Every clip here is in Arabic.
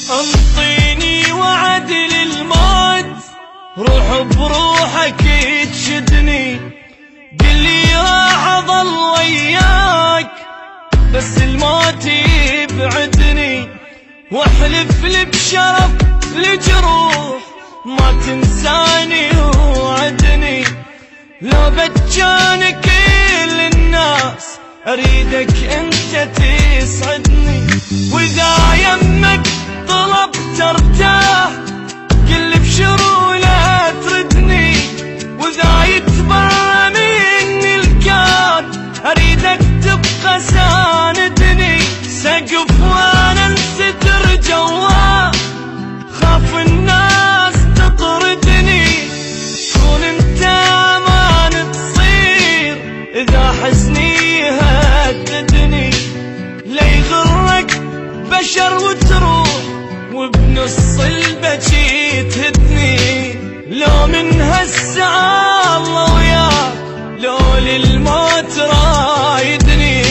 انطيني وعد للموت، روح بروحك تشدني، قلي راح اظل وياك بس الموت يبعدني، واحلف لي بشرف لجروح ما تنساني وعدني، لو بتجاني كل الناس اريدك انت تسعدني، واذا يمك طلبت ارتاح قل بشرو لا تردني، واذا يتبرى مني الكون اريدك تبقى ساندني، سقف وانا انستر جواه خاف الناس تطردني، كون انت امان تصير اذا حزني هددني، لا يغرك بشر وتروح وبنص البكي تهدني، لو من هالساعة الله وياك لو للموت رايدني.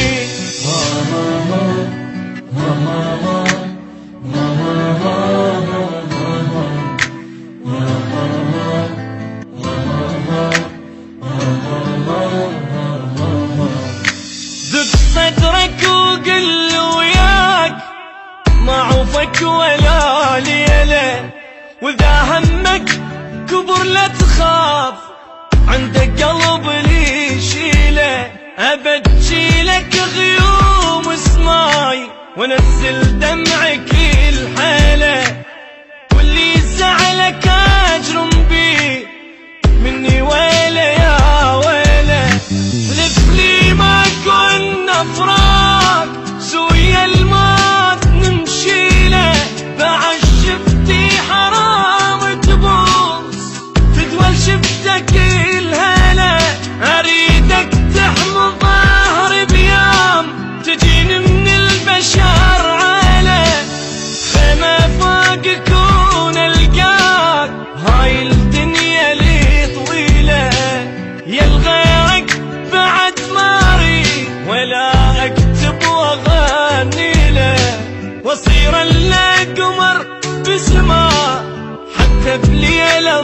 دق صدرك وقل وياك ما عوفك ولا ليلة، واذا همك كبر لا تخاف عندك قلب لي يشيله، ابجيلك غيوم سماي وانزل دمعك الحيله، واللي زعلك اجرم بيه مني ويله يا ويله، حلف لي ما كنا فراق سويا الموت نمشيله، بعد شفتي حرام تبوس تدول شفتك الهلا، اريدك تحمل ظهري بيام تجيني من البشر عاله، خيمة فوق كون القاك هاي الدنيا لي طويله، يا الغيرك بعد ما اريد ولا اكتب واغني له، واصير الا قمر بسما حتى بليله